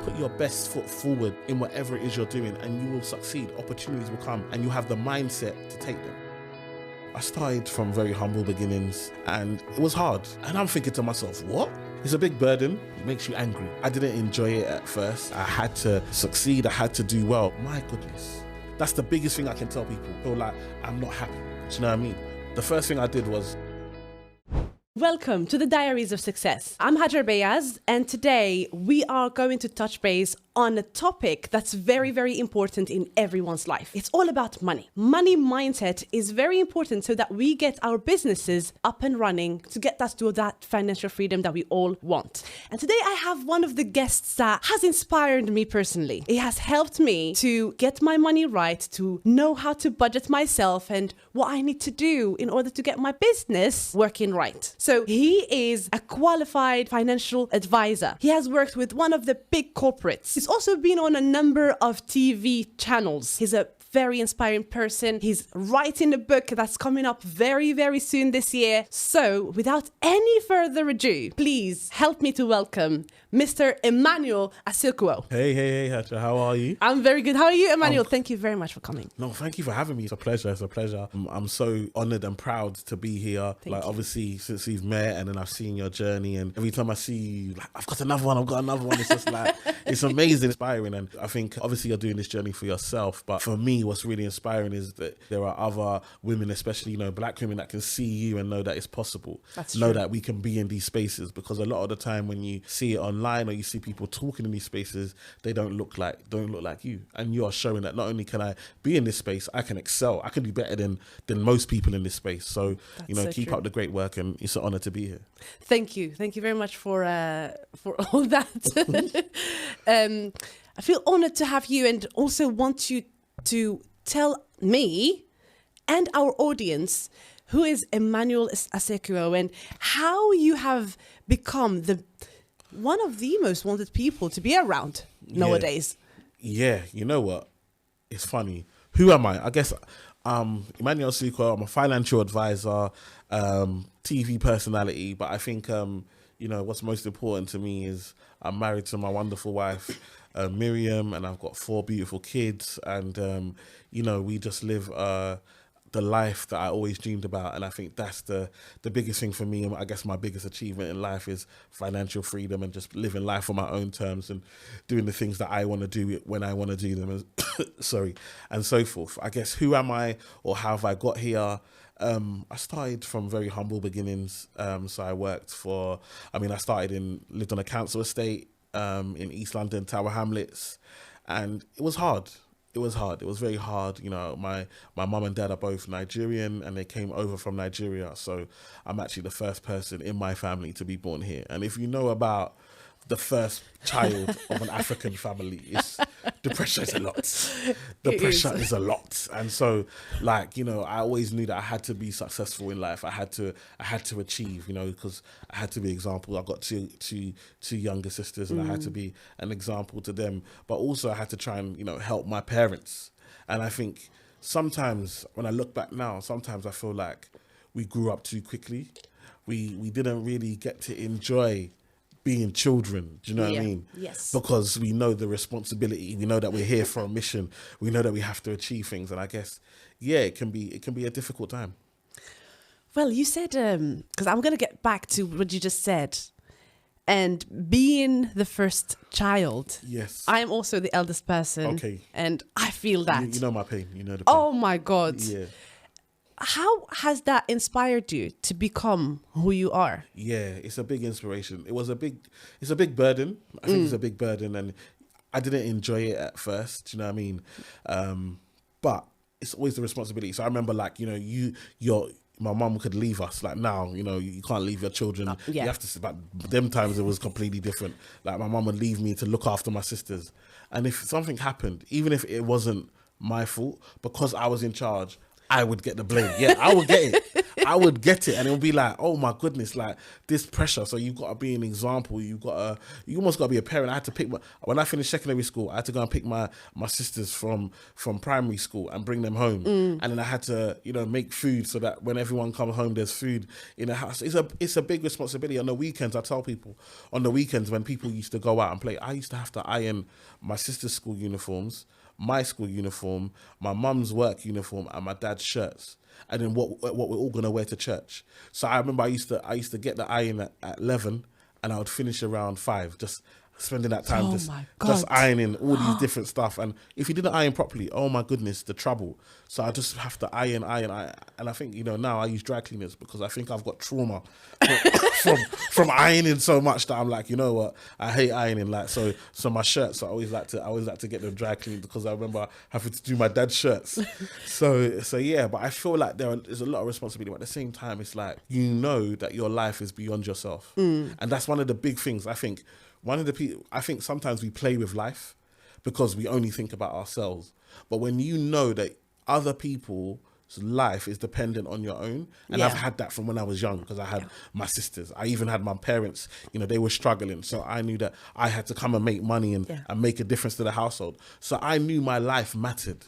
Put your best foot forward in whatever it is you're doing and you will succeed. Opportunities will come and you have the mindset to take them. I started from very humble beginnings and it was hard. And I'm thinking to myself, what? It's a big burden. It makes you angry. I didn't enjoy it at first. I had to succeed. I had to do well. My goodness. That's the biggest thing I can tell people. Feel like I'm not happy. Do you know what I mean? The first thing I did was... Welcome to the Diaries of Success. I'm Hajar Bayaz, and today we are going to touch base on a topic that's very, very important in everyone's life. It's all about money. Money mindset is very important so that we get our businesses up and running to get us to that financial freedom that we all want. And today I have one of the guests that has inspired me personally. It has helped me to get my money right, to know how to budget myself and what I need to do in order to get my business working right. So he is a qualified financial advisor. He has worked with one of the big corporates. He's also been on a number of TV channels. He's a very inspiring person. He's writing a book that's coming up very, very soon this year. So without any further ado, please help me to welcome Mr. Emmanuel Asuquo. Hey, Hajar, how are you? I'm very good. How are you, Emmanuel? Thank you very much for coming. No, thank you for having me. It's a pleasure. I'm so honored and proud to be here. Thank you. Obviously, since we've met and then I've seen your journey, and every time I see you, like, I've got another one. It's just like, it's amazing, inspiring. And I think obviously you're doing this journey for yourself, but for me, what's really inspiring is that there are other women, especially, black women, that can see you and know that it's possible. That's know true. that we can be in these spaces, because a lot of the time when you see it online or you see people talking in these spaces, they don't look like you. And you are showing that not only can I be in this space, I can excel. I can do better than most people in this space. So, That's keep true. up the great work, and it's an honor to be here. Thank you very much for all that. I feel honored to have you, and also want you to tell me and our audience who is Emmanuel Asuquo and how you have become one of the most wanted people to be around nowadays. Yeah, you know what? It's funny. Who am I? I guess Emmanuel Asuquo. I'm a financial advisor, TV personality, but I think what's most important to me is I'm married to my wonderful wife, Miriam, and I've got 4 beautiful kids, and we just live the life that I always dreamed about. And I think that's the biggest thing for me. And I guess my biggest achievement in life is financial freedom and just living life on my own terms and doing the things that I want to do when I want to do them, and so forth. I guess, who am I, or how have I got here? I started from very humble beginnings. So I lived on a council estate in East London, Tower Hamlets, and it was hard. It was very hard. My mum and dad are both Nigerian, and they came over from Nigeria. So I'm actually the first person in my family to be born here. And if you know about the first child of an African family, the pressure is a lot. The pressure is a lot. And so, I always knew that I had to be successful in life. I had to achieve, because I had to be an example. I've got two younger sisters, and I had to be an example to them. But also I had to try and, help my parents. And I think sometimes when I look back now, sometimes I feel like we grew up too quickly. We didn't really get to enjoy being children, do you know what I mean? Yes. Because we know the responsibility, we know that we're here for a mission, we know that we have to achieve things, and I guess, it can be a difficult time. Well, you said, because I'm going to get back to what you just said, and being the first child. Yes. I am also the eldest person. Okay. And I feel that. You know my pain, you know the pain. Oh my God. Yeah. How has that inspired you to become who you are? Yeah, it's a big inspiration. It's a big burden. I think it's a big burden, and I didn't enjoy it at first. Do you know what I mean? But it's always the responsibility. So I remember, my mum could leave us. Like now, you can't leave your children. You have to. But them times it was completely different. Like my mum would leave me to look after my sisters, and if something happened, even if it wasn't my fault, because I was in charge, I would get the blame. Yeah, I would get it. I would get it, and it would be like, oh my goodness, like this pressure. So you've got to be an example. You almost got to be a parent. I had to pick when I finished secondary school, I had to go and pick my sisters from primary school and bring them home, and then I had to make food so that when everyone comes home, there's food in the house. It's a big responsibility. On the weekends, I tell people, on the weekends when people used to go out and play, I used to have to iron my sister's school uniforms, my school uniform, my mum's work uniform, and my dad's shirts, and then what we're all gonna wear to church. So I remember I used to get the iron at 11, and I would finish around 5, just spending that time just ironing all these different stuff. And if you didn't iron properly, oh my goodness, the trouble. So I just have to iron. And I think, now I use dry cleaners because I think I've got trauma from ironing so much that I'm like, you know what, I hate ironing. Like, so my shirts, I always like to get them dry cleaned because I remember having to do my dad's shirts. So yeah, but I feel like there's a lot of responsibility, but at the same time, it's like, that your life is beyond yourself. And that's one of the big things, I think. I think sometimes we play with life because we only think about ourselves. But when you know that other people's life is dependent on your own, and I've had that from when I was young because I had my sisters. I even had my parents, they were struggling. So I knew that I had to come and make money and make a difference to the household. So I knew my life mattered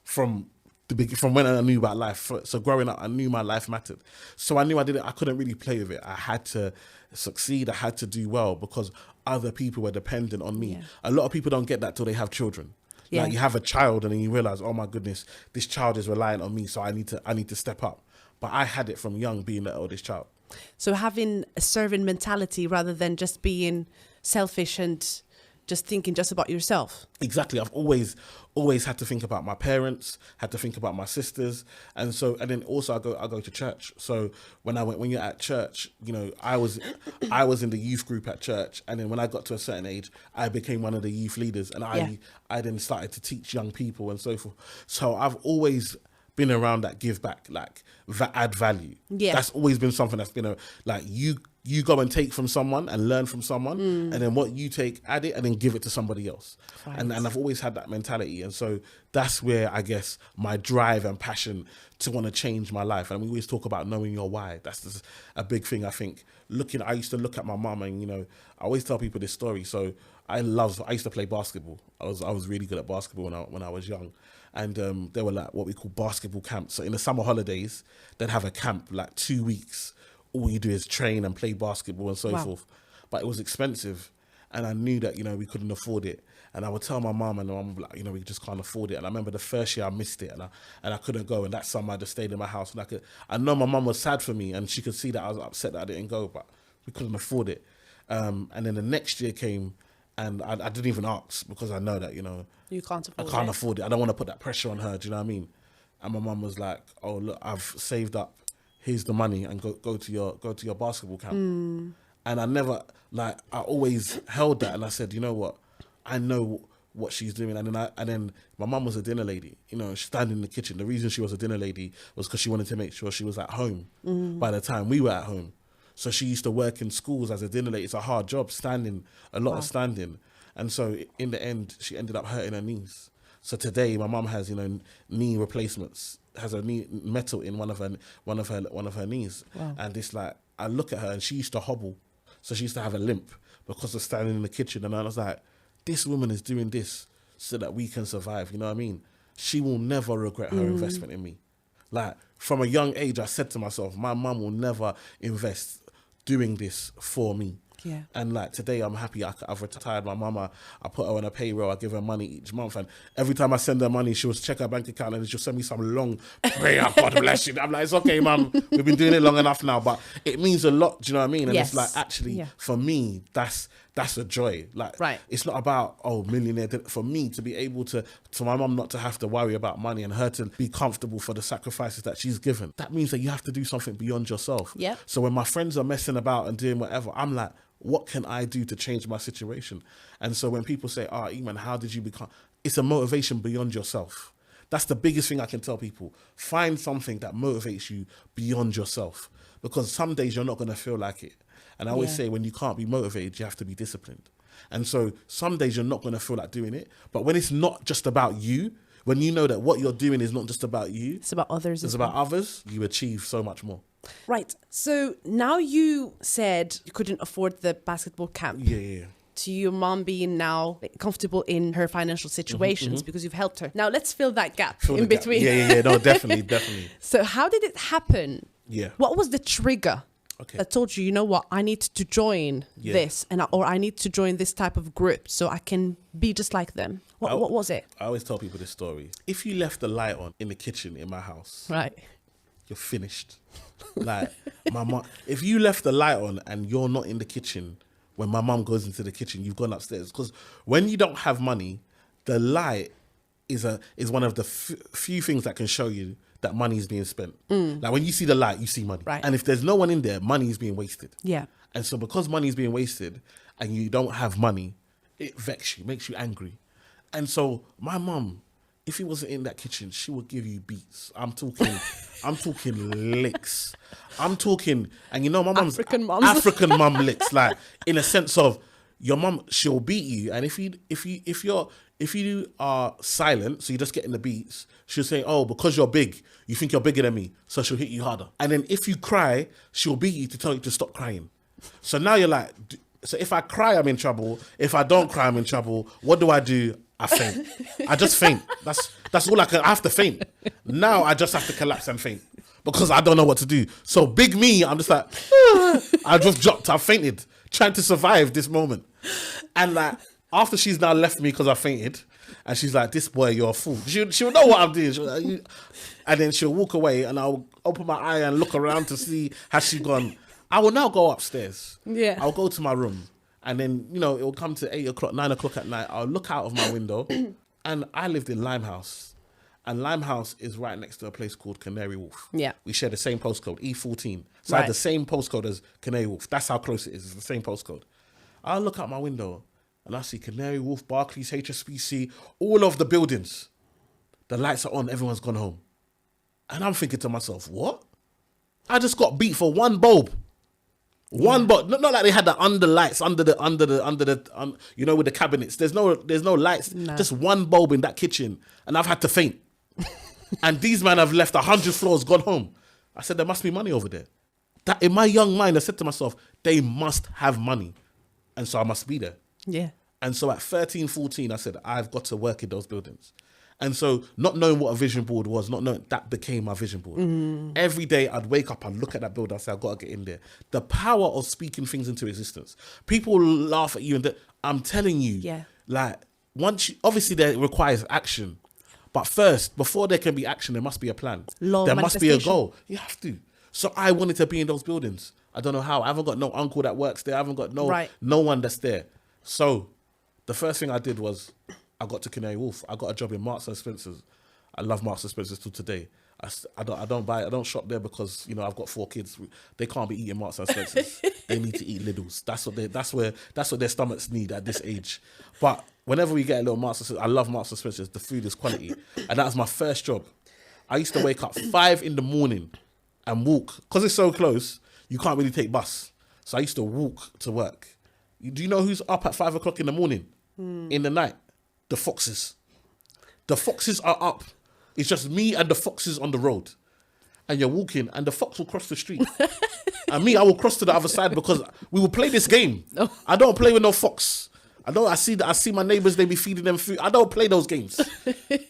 from when I knew about life. So growing up, I knew my life mattered. So I knew I couldn't really play with it. I had to succeed. I had to do well because other people were dependent on me. A lot of people don't get that till they have children. Like you have a child and then you realize, oh my goodness, this child is reliant on me, so I need to step up. But I had it from young, being the eldest child. So having a servant mentality rather than just being selfish and just thinking just about yourself. Exactly. I've always had to think about my parents, had to think about my sisters, and then also I go to church. So when you're at church, I was in the youth group at church, and then when I got to a certain age, I became one of the youth leaders, and I then started to teach young people and so forth. So I've always been around that give back, like add value. Yeah, that's always been something that's been you go and take from someone and learn from someone, and then what you take, add it, and then give it to somebody else. Right. And I've always had that mentality. And so that's where I guess my drive and passion to want to change my life. And we always talk about knowing your why. That's just a big thing, I think. I used to look at my mum and, I always tell people this story. So I used to play basketball. I was really good at basketball when I was young. And there were like what we call basketball camps. So in the summer holidays, they'd have a camp like 2 weeks. All you do is train and play basketball and so forth. But it was expensive. And I knew that, we couldn't afford it. And I would tell my mum, and my mum would be like, we just can't afford it. And I remember the first year I missed it, and I couldn't go. And that summer I just stayed in my house. And I know my mum was sad for me, and she could see that I was upset that I didn't go, but we couldn't afford it. And then the next year came, and I didn't even ask because I know that, you can't afford I can't afford it. I don't want to put that pressure on her. Do you know what I mean? And my mum was like, oh, look, I've saved up. Here's the money, and go to your basketball camp. And I always held that, and I said, you know what, I know what she's doing. And then my mum was a dinner lady, standing in the kitchen. The reason she was a dinner lady was because she wanted to make sure she was at home by the time we were at home. So she used to work in schools as a dinner lady. It's a hard job, standing, a lot of standing. And so in the end, she ended up hurting her knees. So today, my mum has, knee replacements, has a knee metal in one of her knees. Wow. And it's like, I look at her and she used to hobble. So she used to have a limp because of standing in the kitchen. And I was like, this woman is doing this so that we can survive. You know what I mean? She will never regret her investment in me. Like, from a young age, I said to myself, my mum will never invest doing this for me. Yeah. And like today, I'm happy I've retired my mama. I put her on a payroll. I give her money each month. And every time I send her money, she'll check her bank account and she'll send me some long prayer. God bless you. I'm like, it's okay, mum. We've been doing it long enough now. But it means a lot. Do you know what I mean? And it's like, actually, for me, that's a joy. Like, it's not about, millionaire. For me to be able to my mum not to have to worry about money and her to be comfortable for the sacrifices that she's given. That means that you have to do something beyond yourself. Yeah. So when my friends are messing about and doing whatever, I'm like, what can I do to change my situation? And so when people say, Eman, how did you become? It's a motivation beyond yourself. That's the biggest thing I can tell people. Find something that motivates you beyond yourself, because some days you're not going to feel like it. And I always say, when you can't be motivated, you have to be disciplined. And so some days you're not going to feel like doing it. But when it's not just about you, When you know that what you're doing is not just about you, It's about others. it's about others, you achieve so much more. Right. So now you said you couldn't afford the basketball camp. Yeah. To your mom being now comfortable in her financial situations because you've helped her. Now let's fill that gap Fill in the gap. between. Yeah. No, definitely. So how did it happen? Yeah. What was the trigger Okay. that told you, you know what, I need to join this, or I need to join this type of group so I can be just like them? What was it? I always tell people this story. If you left the light on in the kitchen in my house, Right. you're finished. Like my mom, if you left the light on and you're not in the kitchen when my mom goes into the kitchen, you've gone upstairs. Because when you don't have money, the light is one of the few things that can show you that money is being spent. Like when you see the light, you see money. Right. And if there's no one in there, money is being wasted. Yeah. And so because money is being wasted and you don't have money, it vexes you, makes you angry. And so my mum, if he wasn't in that kitchen, she would give you beats. I'm talking licks. I'm talking, and you know my mum's African mum licks, like in a sense of your mum, she'll beat you, and if you are silent, so you're just getting the beats, she'll say, oh, because you're big, you think you're bigger than me, so she'll hit you harder. And then if you cry, she'll beat you to tell you to stop crying. So now you're like, so if I cry, I'm in trouble. If I don't cry, I'm in trouble. What do? I faint. I just faint. That's all I have to faint. Now I just have to collapse and faint because I don't know what to do. So big me, I'm just like, I just dropped. I fainted, trying to survive this moment. And like after she's now left me because I fainted, and she's like, "This boy, you're a fool." She'll know what I'm doing. And then she'll walk away, and I'll open my eye and look around to see has she gone. I will now go upstairs. Yeah. I'll go to my room. And then, it will come to 8 o'clock, 9 o'clock at night. I'll look out of my window. And I lived in Limehouse. And Limehouse is right next to a place called Canary Wharf. Yeah. We share the same postcode, E14. So I had the same postcode as Canary Wharf. That's how close it is. It's the same postcode. I'll look out my window and I see Canary Wharf, Barclays, HSBC, all of the buildings. The lights are on. Everyone's gone home. And I'm thinking to myself, what? I just got beat for one bulb. One bulb, not like they had the under lights with the cabinets. There's no lights, just one bulb in that kitchen, and I've had to faint. And these men have left 100 floors, gone home. I said there must be money over there. That in my young mind, I said to myself, they must have money, and so I must be there. Yeah. And so at 13, 14, I said I've got to work in those buildings. And so not knowing what a vision board was, not knowing that became my vision board. Every day I'd wake up and look at that building and say, I've got to get in there. The power of speaking things into existence. People laugh at you and I'm telling you, like obviously there requires action. But first, before there can be action, there must be a plan. There must be a goal. You have to. So I wanted to be in those buildings. I don't know how. I haven't got no uncle that works there. I haven't got no one that's there. So the first thing I did was I got to Canary Wharf. I got a job in Marks and Spencer's. I love Marks and Spencer's till today. I don't shop there because I've got 4 kids. They can't be eating Marks and Spencer's. They need to eat Lidl's. That's what their stomachs need at this age. But whenever we get a little Marks and Spencer's, I love Marks and Spencer's. The food is quality, and that was my first job. I used to wake up 5 in the morning and walk because it's so close. You can't really take bus, so I used to walk to work. Do you know who's up at 5 o'clock in the morning, in the night? The foxes. The foxes are up. It's just me and the foxes on the road. And you're walking and the fox will cross the street. And me, I will cross to the other side because we will play this game. No. I don't play with no fox. I see my neighbors, they be feeding them food. I don't play those games.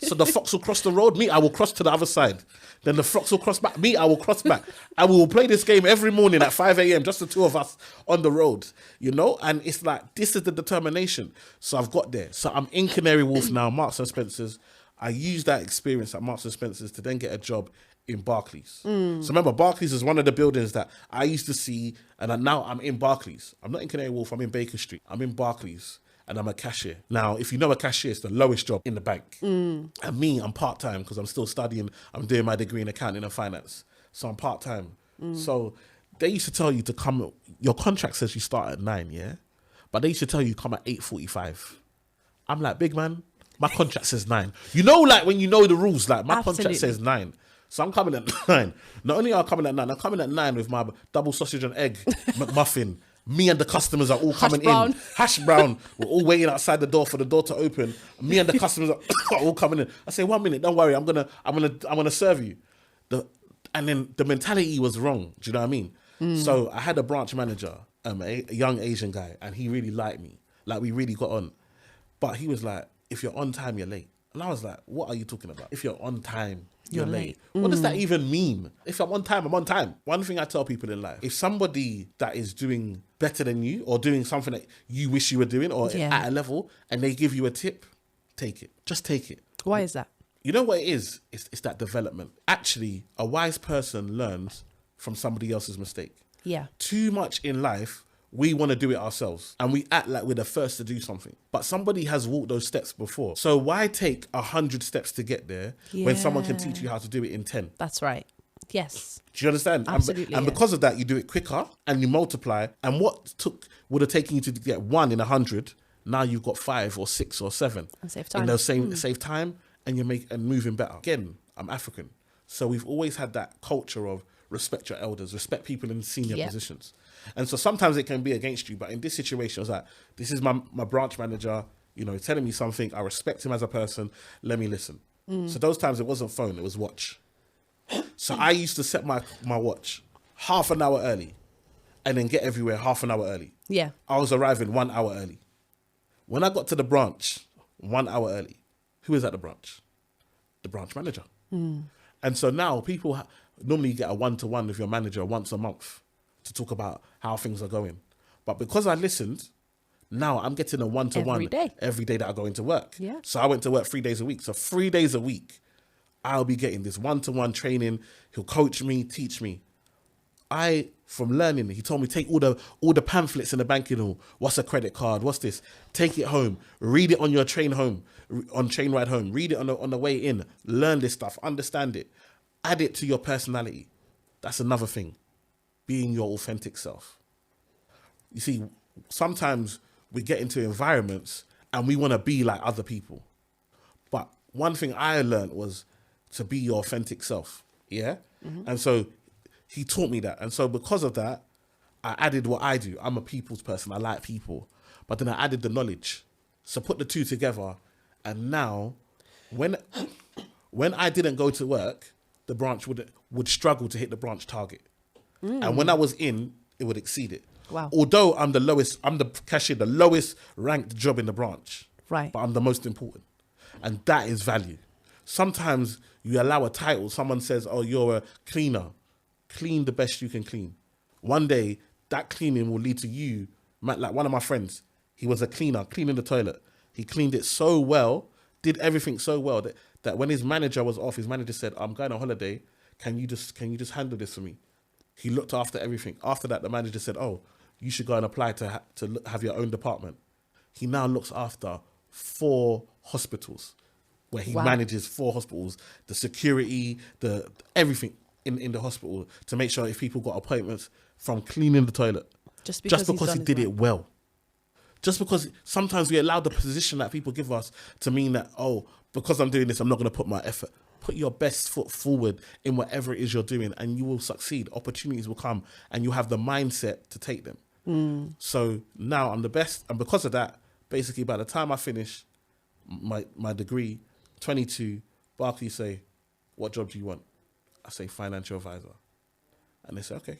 So the fox will cross the road, me, I will cross to the other side. Then the fox will cross back, me, I will cross back. And we will play this game every morning at 5 a.m, just the two of us on the road, And it's like, this is the determination. So I've got there. So I'm in Canary Wharf now, Marks and Spencer's. I used that experience at Marks and Spencer's to then get a job in Barclays. So remember, Barclays is one of the buildings that I used to see, and now I'm in Barclays. I'm not in Canary Wharf, I'm in Baker Street. I'm in Barclays. And I'm a cashier. Now, if you know a cashier, it's the lowest job in the bank. And me, I'm part-time because I'm still studying. I'm doing my degree in accounting and finance. So I'm part-time. So they used to tell you to come, your contract says you start at 9, yeah? But they used to tell you come at 8:45. I'm like, big man, my contract says 9. Like when you know the rules, like my contract says 9. So I'm coming at 9. Not only am I coming at 9, I'm coming at 9 with my double sausage and egg McMuffin Me and the customers are all coming brown. in. Hash brown. We're all waiting outside the door for the door to open. Me and the customers are all coming in. I say, 1 minute, don't worry, I'm gonna serve you. And then the mentality was wrong. Do you know what I mean? So I had a branch manager, a young Asian guy, and he really liked me. Like, we really got on. But he was like, if you're on time, you're late. And I was like, what are you talking about? If you're on time, you're late. What does that even mean? If I'm on time, I'm on time. One thing I tell people in life, if somebody that is doing better than you or doing something that you wish you were doing or at a level and they give you a tip, take it. Just take it. Why is that? You know what it is? It's that development. Actually, a wise person learns from somebody else's mistake. Yeah. Too much in life, we want to do it ourselves and we act like we're the first to do something. But somebody has walked those steps before. So why take 100 steps to get there when someone can teach you how to do it in 10? That's right. Yes. Do you understand? Absolutely. And because of that, you do it quicker and you multiply. And what would have taken you to get 1 in 100, now you've got 5 or 6 or 7. And save time. In those save time and you're moving better. Again, I'm African. So we've always had that culture of respect your elders, respect people in senior positions. And so sometimes it can be against you. But in this situation, I was like, this is my branch manager, telling me something. I respect him as a person. Let me listen. So those times it wasn't phone, it was watch. So I used to set my watch half an hour early and then get everywhere half an hour early. Yeah. I was arriving 1 hour early. When I got to the branch 1 hour early, who is at the branch? The branch manager. And so now people normally get a one-to-one with your manager once a month to talk about how things are going. But because I listened, now I'm getting a one-to-one every day that I go into work. Yeah. So I went to work 3 days a week. So 3 days a week, I'll be getting this one-to-one training. He'll coach me, teach me. From learning, he told me, take all the pamphlets in the banking hall. What's a credit card? What's this? Take it home. Read it on your train home, on train ride home. Read it on the way in. Learn this stuff. Understand it. Add it to your personality. That's another thing. Being your authentic self. You see, sometimes we get into environments and we want to be like other people. But one thing I learned was to be your authentic self. Yeah? And so he taught me that. And so because of that, I added what I do. I'm a people's person. I like people. But then I added the knowledge. So put the two together. And now, when I didn't go to work, the branch would struggle to hit the branch target. And when I was in, it would exceed it. Wow. Although I'm the cashier, the lowest ranked job in the branch. Right. But I'm the most important. And that is value. Sometimes you allow a title. Someone says, oh, you're a cleaner. Clean the best you can clean. One day, that cleaning will lead to you. Like one of my friends, he was a cleaner, cleaning the toilet. He cleaned it so well, did everything so well that when his manager was off, his manager said, I'm going on holiday. Can you just handle this for me? He looked after everything. After that, the manager said, oh, you should go and apply to have your own department. He now looks after 4 hospitals where he manages 4 hospitals, the security, the everything in the hospital to make sure if people got appointments from cleaning the toilet. Just because he did it well. Just because sometimes we allow the position that people give us to mean that, oh, because I'm doing this, I'm not going to put my effort. Put your best foot forward in whatever it is you're doing and you will succeed. Opportunities will come and you have the mindset to take them. So now I'm the best. And because of that, basically by the time I finish my degree, 22, Barclays say, what job do you want? I say financial advisor. And they say, okay.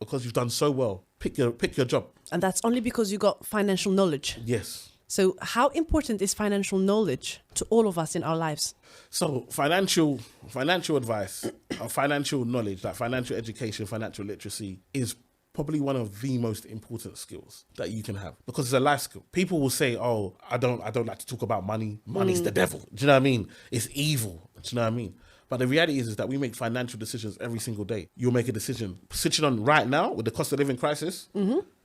Because you've done so well, pick your job. And that's only because you got financial knowledge. Yes. So how important is financial knowledge to all of us in our lives? So financial advice, financial knowledge, like financial education, financial literacy is probably one of the most important skills that you can have because it's a life skill. People will say, oh, I don't like to talk about money. Money's the devil. Do you know what I mean? It's evil. Do you know what I mean? But the reality is that we make financial decisions every single day. You'll make a decision. Switching on right now with the cost of living crisis,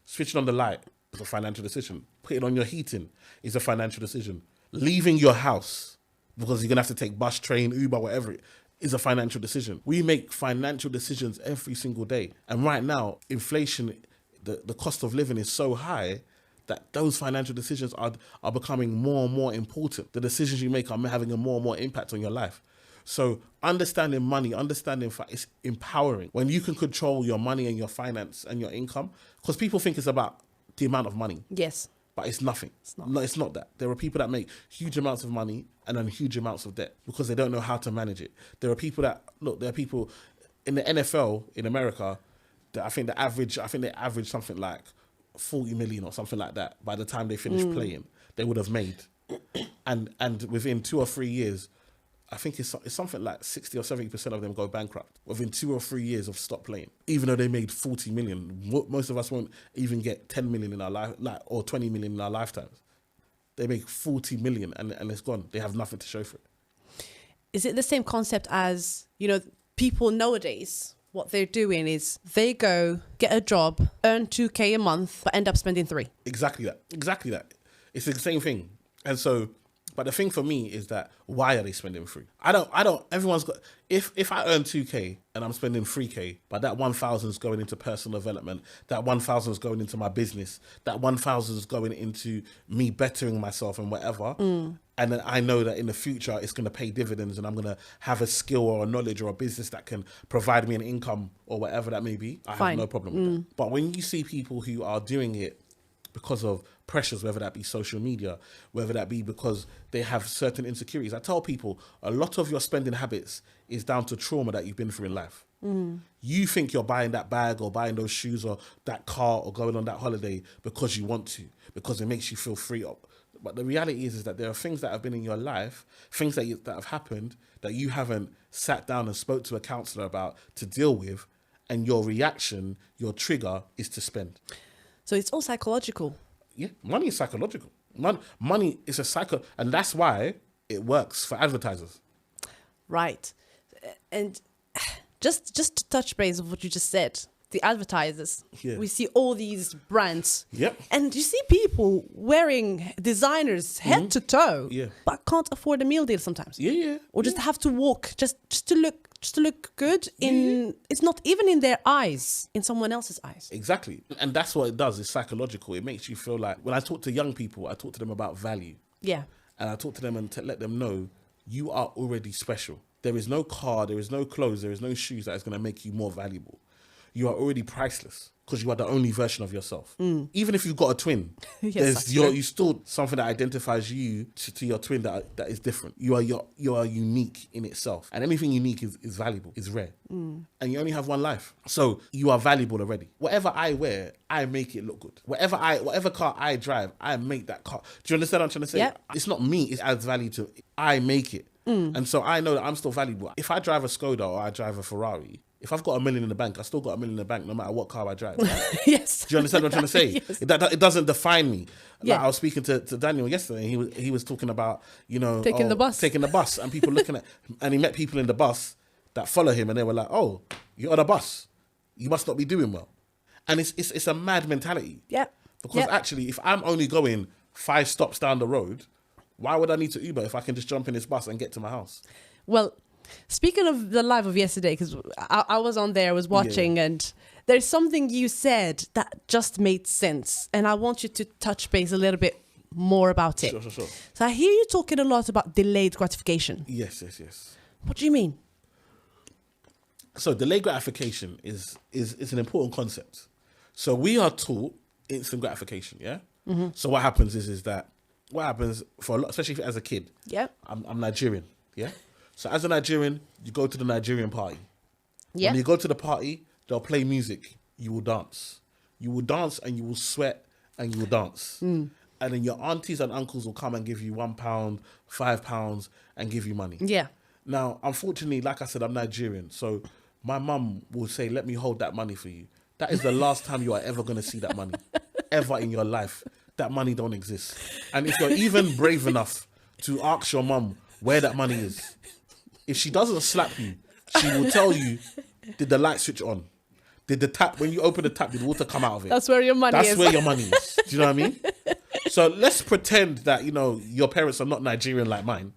switching on the light is a financial decision. Putting on your heating is a financial decision. Leaving your house because you're going to have to take bus, train, Uber, whatever it is a financial decision. We make financial decisions every single day. And right now, inflation, the cost of living is so high that those financial decisions are becoming more and more important. The decisions you make are having a more and more impact on your life. So understanding money, it's empowering when you can control your money and your finance and your income, because people think it's about the amount of money. Yes. But it's nothing. It's not. No, it's not that. There are people that make huge amounts of money and then huge amounts of debt because they don't know how to manage it. There are people in the NFL in America that I think they average something like 40 million or something like that by the time they finish playing, they would have made. And within 2 or 3 years, I think it's something like 60 or 70% of them go bankrupt within 2 or 3 years of stop playing. Even though they made 40 million, most of us won't even get 10 million in our life, or 20 million in our lifetimes. They make 40 million and it's gone. They have nothing to show for it. Is it the same concept as, people nowadays? What they're doing is they go get a job, earn 2K a month, but end up spending 3. Exactly that. It's the same thing. And so, but the thing for me is that why are they spending 3? I don't, everyone's got, if I earn 2K and I'm spending 3K, but that 1,000 is going into personal development, that 1,000 is going into my business, that 1,000 is going into me bettering myself and whatever. And then I know that in the future it's going to pay dividends and I'm going to have a skill or a knowledge or a business that can provide me an income or whatever that may be. I have no problem with that. But when you see people who are doing it because of pressures, whether that be social media, whether that be because they have certain insecurities. I tell people a lot of your spending habits is down to trauma that you've been through in life. You think you're buying that bag or buying those shoes or that car or going on that holiday because you want to, because it makes you feel free up. But the reality is that there are things that have been in your life, things that have happened that you haven't sat down and spoke to a counselor about to deal with, and your reaction, your trigger is to spend. So it's all psychological. Yeah, money is psychological. Money is a psycho, and that's why it works for advertisers. Right. And just to touch base of what you just said, the advertisers. Yeah. We see all these brands. Yep. And you see people wearing designers head to toe, Yeah. but can't afford a meal deal sometimes. Yeah. Or just have to walk just to look good in it's not even in their eyes, in someone else's eyes. Exactly. And that's what it does. It's psychological. It makes you feel like, when I talk to young people, I talk to them about value. Yeah. And I talk to them and let them know you are already special. There is no car, there is no clothes, there is no shoes that is going to make you more valuable. You are already priceless because you are the only version of yourself. Even if you've got a twin, Yes, you still something that identifies you to your twin that is different. You are unique in itself, and anything unique is valuable, is rare, and you only have one life. So you are valuable already. Whatever I wear, I make it look good. Whatever car I drive, I make that car. Do you understand what I'm trying to say? Yep. It's not me; it adds value to. I make it, and so I know that I'm still valuable. If I drive a Skoda or I drive a Ferrari, if I've got $1 million in the bank, I still got $1 million in the bank no matter what car I drive. Right? Yes. Do you understand what I'm trying to say? Yes. It doesn't define me. Like Yeah. I was speaking to Daniel yesterday, and he was talking about, Taking the bus, and people looking at, and he met people in the bus that follow him, and they were like, "Oh, you're on a bus, you must not be doing well," and it's a mad mentality. Yeah. Because actually, if I'm only going 5 stops down the road, why would I need to Uber if I can just jump in this bus and get to my house? Well, speaking of the live of yesterday, because I was on there, I was watching, and there's something you said that just made sense. And I want you to touch base a little bit more about it. Sure. So I hear you talking a lot about delayed gratification. Yes. What do you mean? So delayed gratification is an important concept. So we are taught instant gratification, yeah? So what happens is that, what happens for a lot, especially as a kid, Yeah. I'm Nigerian, yeah? So as a Nigerian, you go to the Nigerian party. Yeah. When you go to the party, they'll play music. You will dance. You will dance and you will sweat and you will dance. And then your aunties and uncles will come and give you £1, £5 and give you money. Yeah. Now, unfortunately, like I said, I'm Nigerian. So my mum will say, let me hold that money for you. That is the last time you are ever going to see that money. Ever in your life. That money don't exist. And if you're even brave enough to ask your mum where that money is, if she doesn't slap you, she will tell you, did the light switch on? Did the tap, when you open the tap, did water come out of it? That's where your money is. That's where your money is. Do you know what I mean? So let's pretend that, your parents are not Nigerian like mine.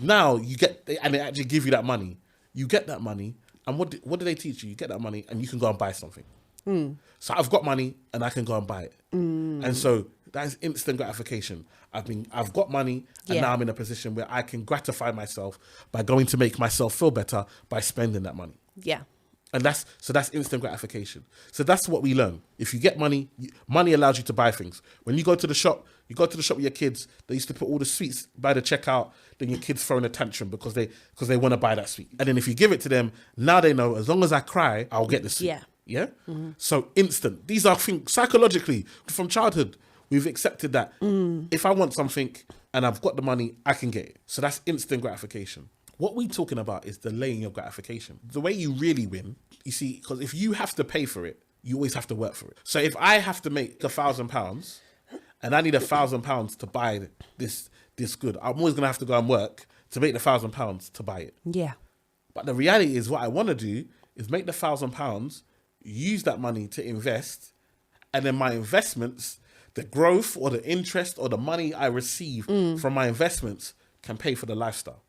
Now you get, and they actually give you that money. You get that money, and what do they teach you? You get that money, and you can go and buy something. So I've got money, and I can go and buy it. And so That is instant gratification. I've got money, and now I'm in a position where I can gratify myself by going to make myself feel better by spending that money. Yeah. And that's instant gratification. So that's what we learn. If you get money, money allows you to buy things. When you go to the shop with your kids, they used to put all the sweets by the checkout, then your kids throwing a tantrum because they want to buy that sweet. And then if you give it to them, now they know as long as I cry, I'll get the sweet. Yeah. Yeah? Mm-hmm. So instant. These are things psychologically from childhood. We've accepted that if I want something and I've got the money, I can get it. So that's instant gratification. What we're talking about is delaying your gratification. The way you really win, you see, because if you have to pay for it, you always have to work for it. So if I have to make £1,000 and I need £1,000 to buy this good, I'm always going to have to go and work to make the £1,000 to buy it. Yeah. But the reality is what I want to do is make the £1,000, use that money to invest, and then my investments, the growth or the interest or the money I receive from my investments can pay for the lifestyle.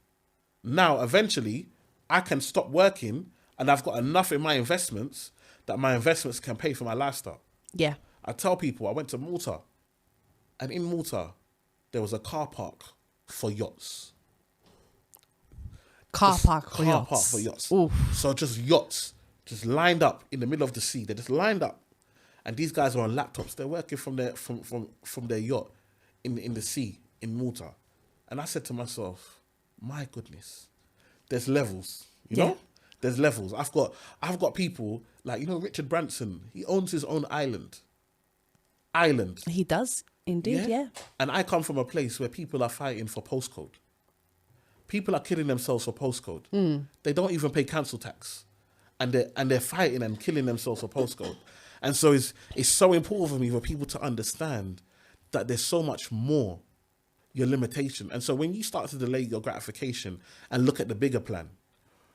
Now, eventually, I can stop working and I've got enough in my investments that my investments can pay for my lifestyle. Yeah. I tell people, I went to Malta, and in Malta, there was a car park for yachts. Car park for yachts. Oof. So just yachts, just lined up in the middle of the sea. They're just lined up. And these guys are on laptops. They're working from their yacht in the sea in Malta. And I said to myself, my goodness, there's levels, you know? There's levels. I've got people like, Richard Branson. He owns his own island. He does indeed, yeah. And I come from a place where people are fighting for postcode. People are killing themselves for postcode. They don't even pay council tax, and they're fighting and killing themselves for postcode. And so it's so important for me for people to understand that there's so much more your limitation. And so when you start to delay your gratification and look at the bigger plan,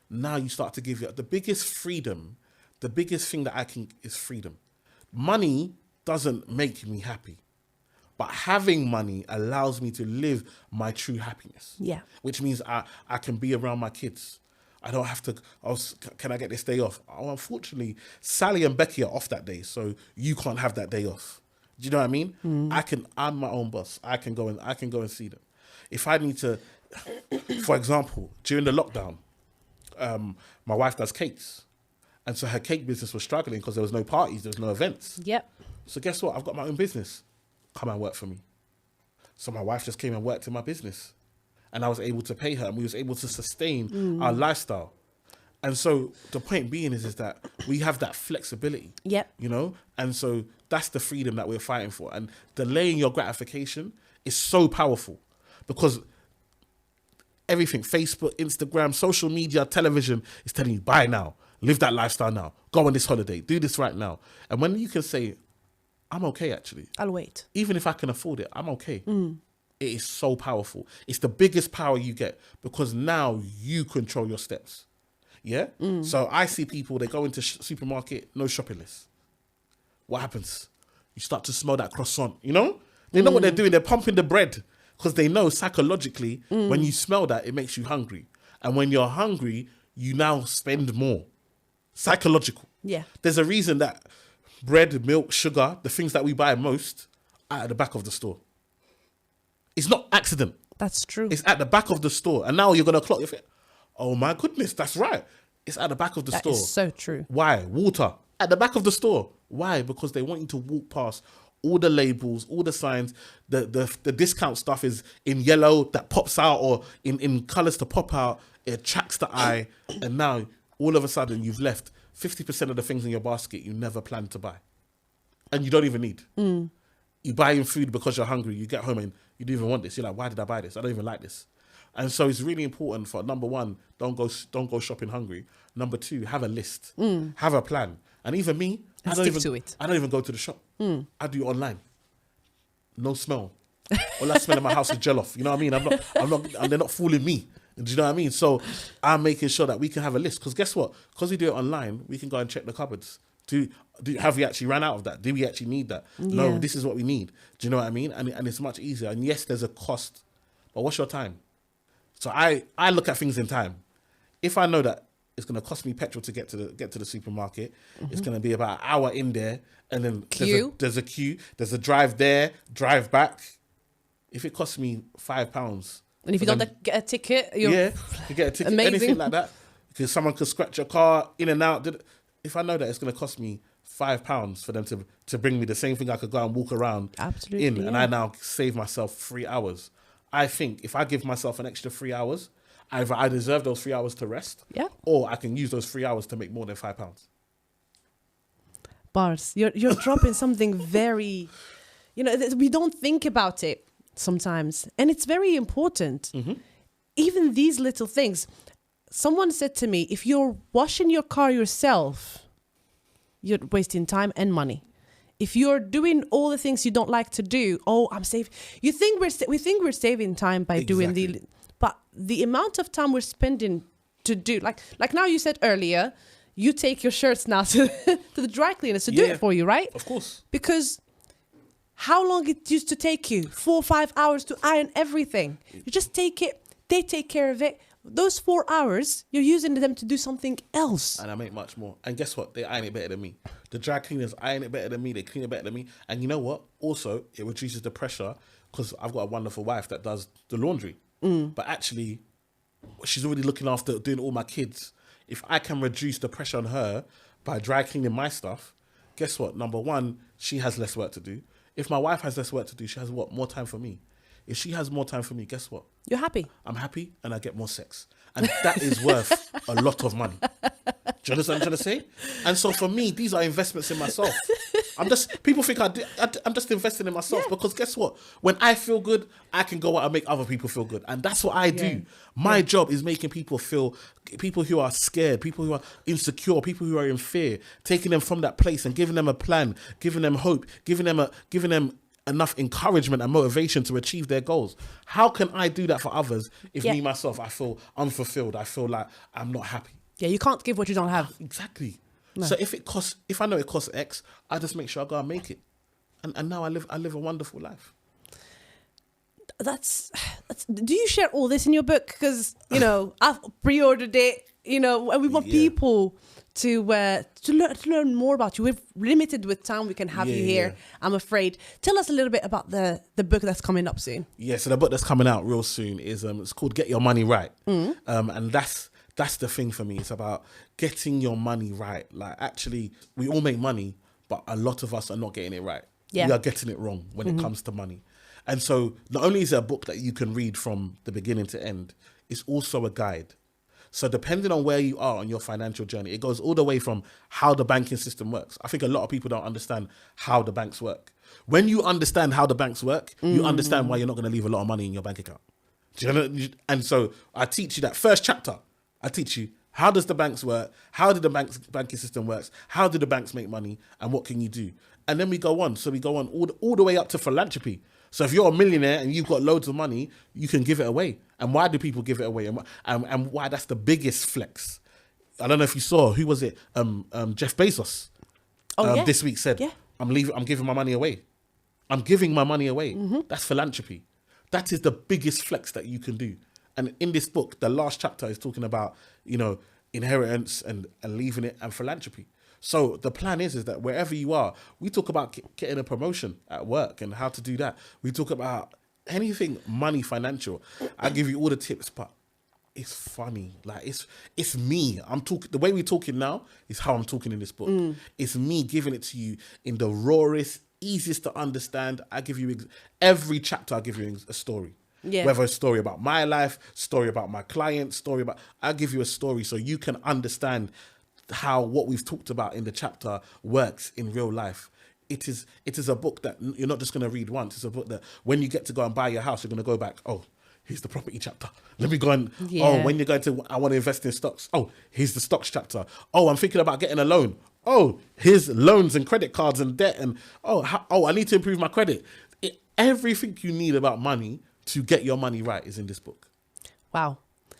now you start to give you the biggest freedom. The biggest thing that I can is freedom. Money doesn't make me happy, but having money allows me to live my true happiness. Yeah. Which means I can be around my kids. I don't have to, can I get this day off? Oh, unfortunately, Sally and Becky are off that day, so you can't have that day off. Do you know what I mean? I'm my own boss. I can go and see them. If I need to, for example, during the lockdown, my wife does cakes. And so her cake business was struggling because there was no parties, there was no events. Yep. So guess what? I've got my own business. Come and work for me. So my wife just came and worked in my business. And I was able to pay her and we was able to sustain our lifestyle. And so the point being is that we have that flexibility. Yep. And so that's the freedom that we're fighting for. And delaying your gratification is so powerful because everything, Facebook, Instagram, social media, television is telling you, buy now, live that lifestyle now, go on this holiday, do this right now. And when you can say, I'm okay actually. I'll wait. Even if I can afford it, I'm okay. It is so powerful. It's the biggest power you get because now you control your steps. Yeah? So I see people, they go into supermarket, no shopping list. What happens? You start to smell that croissant, They know what they're doing. They're pumping the bread because they know psychologically when you smell that, it makes you hungry. And when you're hungry, you now spend more. Psychological. Yeah. There's a reason that bread, milk, sugar, the things that we buy most are at the back of the store. It's not accident. That's true. It's at the back of the store. And now you're going to clock your feet. Oh my goodness, that's right. It's at the back of the store. That is so true. Why? Water. At the back of the store. Why? Because they want you to walk past all the labels, all the signs. The discount stuff is in yellow that pops out or in colours to pop out. It attracts the eye. And now, all of a sudden, you've left 50% of the things in your basket you never planned to buy. And you don't even need. You buy in food because you're hungry. You get home and you don't even want this. You're like, why did I buy this? I don't even like this. And so it's really important for, number one, don't go shopping hungry. Number two, have a list. Have a plan. And even me, I don't even go to the shop. I do online. No smell. All I smell in my house is jollof. You know what I mean? I'm not, and they're not fooling me. Do you know what I mean? So I'm making sure that we can have a list. Because guess what? Because we do it online, we can go and check the cupboards. Have we actually ran out of that? Do we actually need that? Yeah. No, this is what we need. Do you know what I mean? And it's much easier. And yes, there's a cost. But what's your time? So I look at things in time. If I know that it's going to cost me petrol to get to the supermarket. It's going to be about an hour in there, and then there's a queue. There's a drive there, drive back. If it costs me £5, and if you don't get a ticket, you get a ticket, amazing. anything like that, because someone could scratch your car in and out. If I know that it's going to cost me £5 for them to bring me the same thing, I could go and walk around and I now save myself 3 hours. I think if I give myself an extra 3 hours, either I deserve those 3 hours to rest, or I can use those 3 hours to make more than £5. Bars, you're dropping something very, we don't think about it sometimes, and it's very important. Even these little things. Someone said to me, if you're washing your car yourself, you're wasting time and money. If you're doing all the things you don't like to do, I'm safe. We think we're saving time by doing but the amount of time we're spending to do, like now you said earlier, you take your shirts now to the dry cleaners to do it for you, right? Of course. Because how long it used to take you? 4 or 5 hours to iron everything. You just take it. They take care of it. Those 4 hours, you're using them to do something else. And I make much more. And guess what? They iron it better than me. The dry cleaners iron it better than me. They clean it better than me. And you know what? Also, it reduces the pressure because I've got a wonderful wife that does the laundry. But actually, she's already looking after doing all my kids. If I can reduce the pressure on her by dry cleaning my stuff, guess what? Number one, she has less work to do. If my wife has less work to do, she has more time for me. If she has more time for me, guess what? You're happy. I'm happy and I get more sex. And that is worth a lot of money. Do you understand what I'm trying to say? And so for me, these are investments in myself. People think I'm just investing in myself because guess what? When I feel good, I can go out and make other people feel good. And that's what I do. My job is making people who are scared, people who are insecure, people who are in fear, taking them from that place and giving them a plan, giving them hope, giving them enough encouragement and motivation to achieve their goals. How can I do that for others if me, myself, I feel unfulfilled? I feel like I'm not happy. Yeah, you can't give what you don't have. Exactly. No. So if I know it costs X, I just make sure I go and make it. And now I live a wonderful life. That's do you share all this in your book? Because, I've pre-ordered it, and we want people to learn more about you. We're limited with time. We can have you here, I'm afraid. Tell us a little bit about the book that's coming up soon. Yeah, so the book that's coming out real soon is it's called Get Your Money Right. And that's the thing for me. It's about getting your money right. Like, actually, we all make money, but a lot of us are not getting it right. We are getting it wrong when it comes to money. And so not only is it a book that you can read from the beginning to end, it's also a guide. So depending on where you are on your financial journey, it goes all the way from how the banking system works. I think a lot of people don't understand how the banks work. When you understand how the banks work, you understand why you're not going to leave a lot of money in your bank account. Do you know? And so I teach you that first chapter. I teach you how does the banks work? How did the banking system works? How do the banks make money? And what can you do? And then we go on. So we go on all the way up to philanthropy. So if you're a millionaire and you've got loads of money, you can give it away. And why do people give it away? And why that's the biggest flex. I don't know if you saw, who was it? Jeff Bezos. This week said, I'm giving my money away. I'm giving my money away. That's philanthropy. That is the biggest flex that you can do. And in this book, the last chapter is talking about, inheritance and leaving it and philanthropy. So the plan is that wherever you are, we talk about getting a promotion at work and how to do that. We talk about anything money, financial. I give you all the tips, but it's funny. Like it's me. I'm talking. The way we're talking now is how I'm talking in this book. It's me giving it to you in the rawest, easiest to understand. I give you every chapter. I give you a story. Yeah. Whether a story about my life, story about my client, I give you a story so you can understand how what we've talked about in the chapter works in real life. It is a book that you're not just going to read once. It's a book that when you get to go and buy your house, you're going to go back, here's the property chapter. Let me go and, when you're going to, I want to invest in stocks. Here's the stocks chapter. I'm thinking about getting a loan. Here's loans and credit cards and debt. And, I need to improve my credit. Everything you need about money to get your money right is in this book. Wow.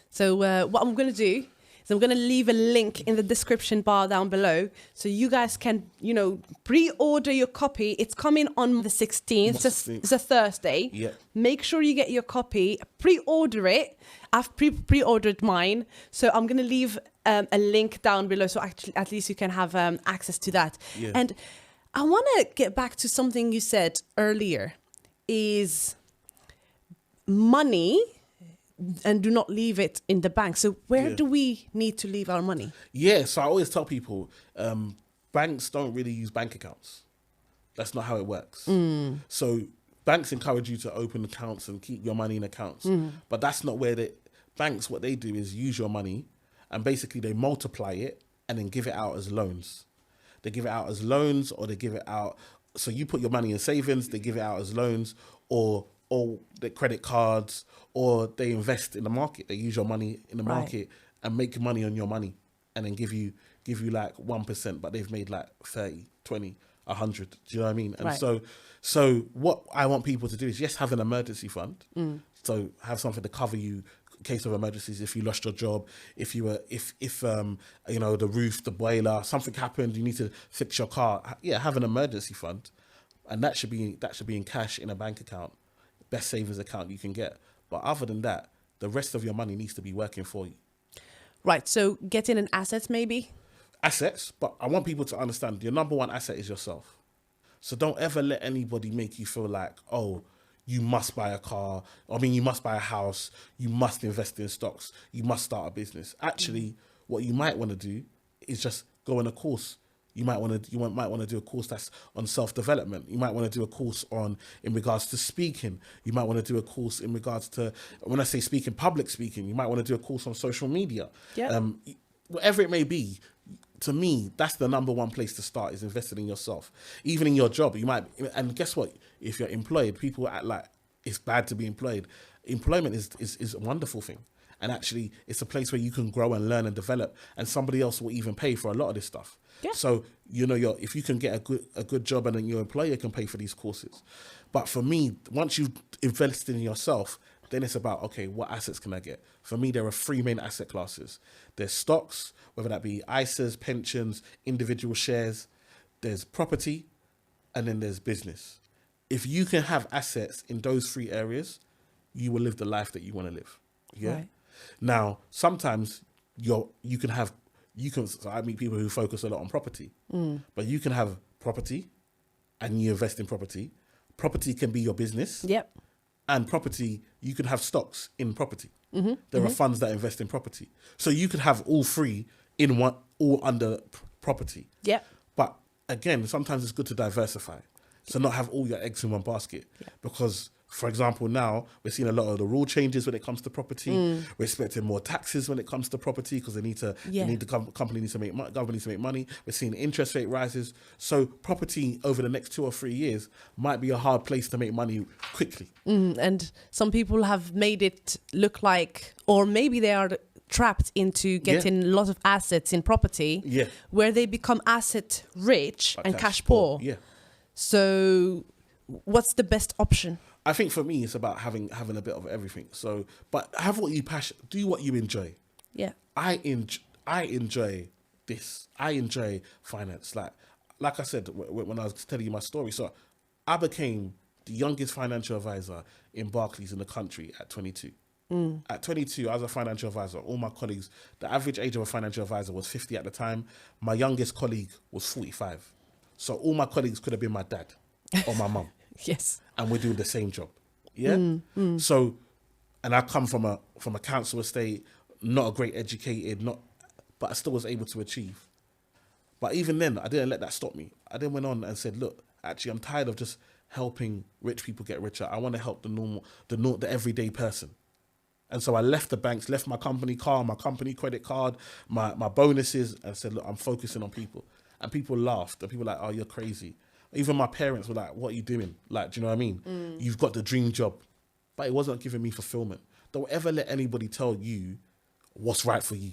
So what I'm going to do So I'm going to leave a link in the description bar down below so you guys can, pre-order your copy. It's coming on the 16th. It's a Thursday. Yeah. Make sure you get your copy. Pre-order it. I've pre-ordered mine. So I'm going to leave a link down below so actually at least you can have access to that. Yeah. And I want to get back to something you said earlier is money and do not leave it in the bank. So where do we need to leave our money? Yeah, so I always tell people, banks don't really use bank accounts. That's not how it works. So banks encourage you to open accounts and keep your money in accounts. But that's not where banks, what they do is use your money and basically they multiply it and then give it out as loans. They give it out as loans or they give it out. So you put your money in savings, they give it out as loans or the credit cards, or they invest in the market. They use your money in the market and make money on your money and then give you like 1%, but they've made like 30, 20, 100. Do you know what I mean? And so what I want people to do is just have an emergency fund. So have something to cover you in case of emergencies. If you lost your job, if the roof, the boiler, something happened, you need to fix your car. Yeah, have an emergency fund, and that should be in cash in a bank account, best savings account you can get. But other than that, the rest of your money needs to be working for you. Right. So get in an asset, maybe. Assets, but I want people to understand your number one asset is yourself. So don't ever let anybody make you feel like, oh, you must buy a car. I mean, you must buy a house. You must invest in stocks. You must start a business. Actually, what you might want to do is just go on a course. You might want to do a course that's on self-development. You might want to do a course in regards to speaking. You might want to do a course in regards to, when I say speaking, public speaking. You might want to do a course on social media. Yeah. Whatever it may be. To me, that's the number one place to start, is investing in yourself. Even in your job, and guess what? If you're employed, people act like it's bad to be employed. Employment is a wonderful thing. And actually, it's a place where you can grow and learn and develop, and somebody else will even pay for a lot of this stuff. Yeah. So, if you can get a good job and then your employer can pay for these courses. But for me, once you've invested in yourself, then it's about, okay, what assets can I get? For me, there are three main asset classes. There's stocks, whether that be ISAs, pensions, individual shares. There's property, and then there's business. If you can have assets in those three areas, you will live the life that you want to live. Yeah. Right. Now, sometimes so I meet people who focus a lot on property, but you can have property and you invest in property. Property can be your business. Yep. And property, you can have stocks in property. There are funds that invest in property. So you could have all three in one, all under property. Yep. But again, sometimes it's good to diversify. So not have all your eggs in one basket. Because, for example, now we're seeing a lot of the rule changes when it comes to property. We're expecting more taxes when it comes to property because company needs to make money, government needs to make money. We're seeing interest rate rises. So property over the next 2 or 3 years might be a hard place to make money quickly. And some people have made it look like, or maybe they are trapped into getting a lot of assets in property where they become asset rich and cash poor. Yeah. So what's the best option? I think for me, it's about having a bit of everything. So, but have what you do what you enjoy. Yeah. I enjoy this. I enjoy finance. Like I said, when I was telling you my story. So I became the youngest financial advisor in Barclays in the country at 22. At 22, I was a financial advisor. All my colleagues, the average age of a financial advisor was 50 at the time. My youngest colleague was 45. So all my colleagues could have been my dad or my mum. Yes. And we're doing the same job. Yeah. So, and I come from a council estate, not a great educated, but I still was able to achieve. But even then, I didn't let that stop me. I then went on and said, look, actually, I'm tired of just helping rich people get richer. I want to help the everyday person. And so I left the banks, left my company car, my company credit card, my bonuses, and said, look, I'm focusing on people. And people laughed. And people were like, oh, you're crazy. Even my parents were like, what are you doing? Like, do you know what I mean? You've got the dream job. But it wasn't giving me fulfillment. Don't ever let anybody tell you what's right for you.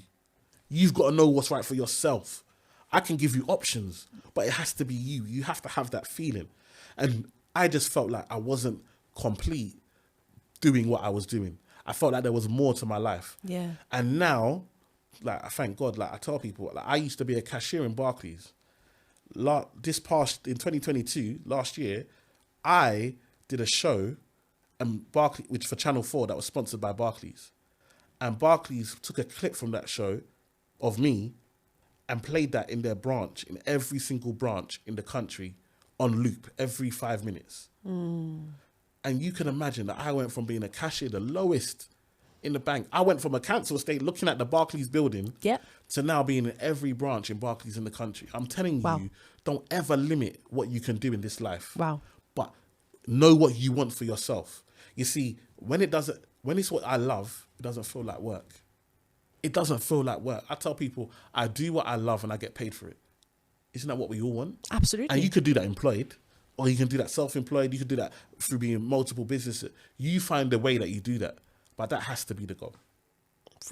You've got to know what's right for yourself. I can give you options, but it has to be you. You have to have that feeling. And I just felt like I wasn't complete doing what I was doing. I felt like there was more to my life. Yeah. And now like, I thank God, like I tell people, like I used to be a cashier in Barclays. In 2022, last year, I did a show which for Channel 4 that was sponsored by Barclays. And Barclays took a clip from that show of me and played that in their branch, in every single branch in the country, on loop every 5 minutes. And you can imagine that I went from being a cashier, the lowest in the bank. I went from a council estate looking at the Barclays building to now being in every branch in Barclays in the country. I'm telling you, don't ever limit what you can do in this life. But know what you want for yourself. You see, when it's what I love, it doesn't feel like work. It doesn't feel like work. I tell people, I do what I love and I get paid for it. Isn't that what we all want? Absolutely. And you could do that employed, or you can do that self-employed. You could do that through being multiple businesses. You find a way that you do that. But that has to be the goal.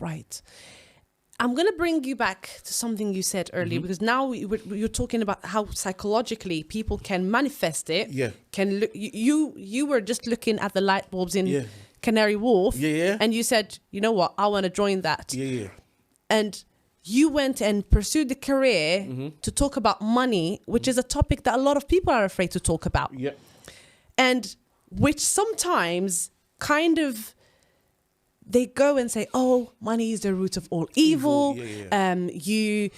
Right. I'm going to bring you back to something you said earlier, because now you're talking about how psychologically people can manifest it. Yeah. You were just looking at the light bulbs in Canary Wharf. And you said, you know what, I want to join that. And you went and pursued the career to talk about money, which is a topic that a lot of people are afraid to talk about. And which sometimes kind of... they go and say, oh, money is the root of all evil. You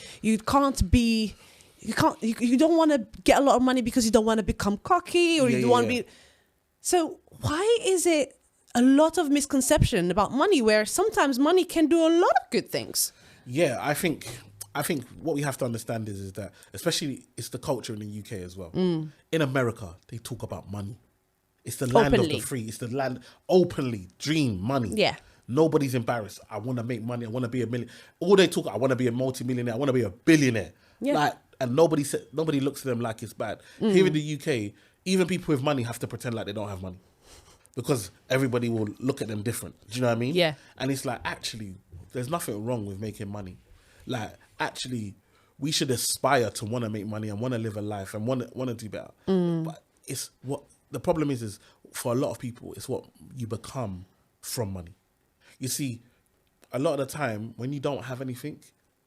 don't want to get a lot of money because you don't want to become cocky, or you don't want to be. So why is it a lot of misconception about money, where sometimes money can do a lot of good things? Yeah, I think what we have to understand is that, especially it's the culture in the UK as well. In America, they talk about money. It's the land of the free. It's the land openly, dream money. Nobody's embarrassed. I want to make money. I want to be a million. All they talk, I want to be a multi-millionaire. I want to be a billionaire. Like, and nobody looks at them like it's bad. Here in the UK, even people with money have to pretend like they don't have money, because everybody will look at them different. Do you know what I mean? And it's like, actually, there's nothing wrong with making money. Like, actually, we should aspire to want to make money and want to live a life and want to do better. But it's what the problem is for a lot of people, it's what you become from money. You see, a lot of the time, when you don't have anything,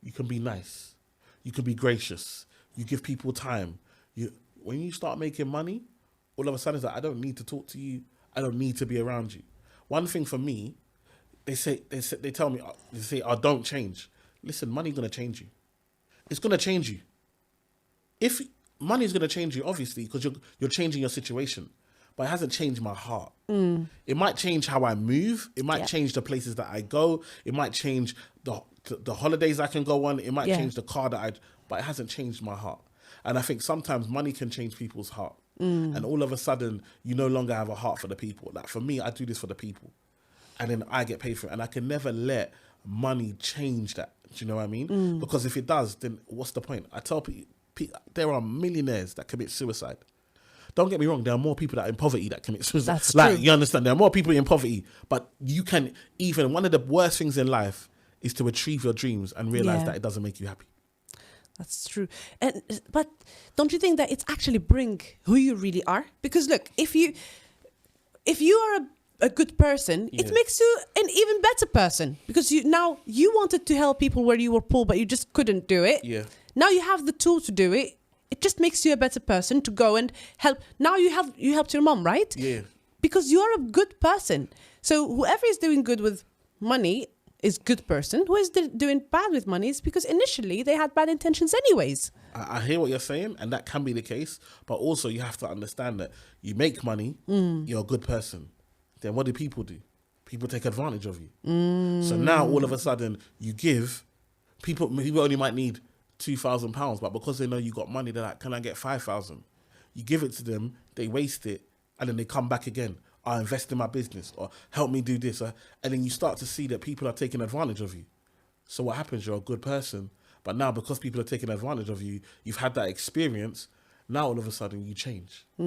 you can be nice. You can be gracious. You give people time. When you start making money, all of a sudden it's like, I don't need to talk to you. I don't need to be around you. One thing for me, they tell me, oh, don't change. Listen, money's going to change you. It's going to change you. If money is going to change you, obviously, because you're changing your situation. But it hasn't changed my heart. It might change how I move. It might change the places that I go. It might change the holidays I can go on. It might change the car but it hasn't changed my heart. And I think sometimes money can change people's heart. And all of a sudden, you no longer have a heart for the people. Like, for me, I do this for the people. And then I get paid for it. And I can never let money change that. Do you know what I mean? Because if it does, then what's the point? I tell people, there are millionaires that commit suicide. Don't get me wrong, there are more people that are in poverty that commit suicide. That's true. You understand, there are more people in poverty, but you can, even one of the worst things in life is to achieve your dreams and realize that it doesn't make you happy. That's true. But don't you think that it's actually bring who you really are? Because look, if you are a good person, it makes you an even better person, because you wanted to help people where you were poor, but you just couldn't do it. Now you have the tool to do it. It just makes you a better person to go and help. Now you helped your mom, right? Because you're a good person. So whoever is doing good with money is good person. Who is doing bad with money is because initially they had bad intentions anyways. I hear what you're saying, and that can be the case. But also you have to understand that you make money, you're a good person. Then what do? People take advantage of you. So now all of a sudden you give people only might need £2,000, but because they know you got money, they're like, can I get 5,000? You give it to them, they waste it, and then they come back again. I invest in my business, or help me do this. And then you start to see that people are taking advantage of you. So what happens? You're a good person, but now because people are taking advantage of you, you've had that experience. Now all of a sudden you change. Do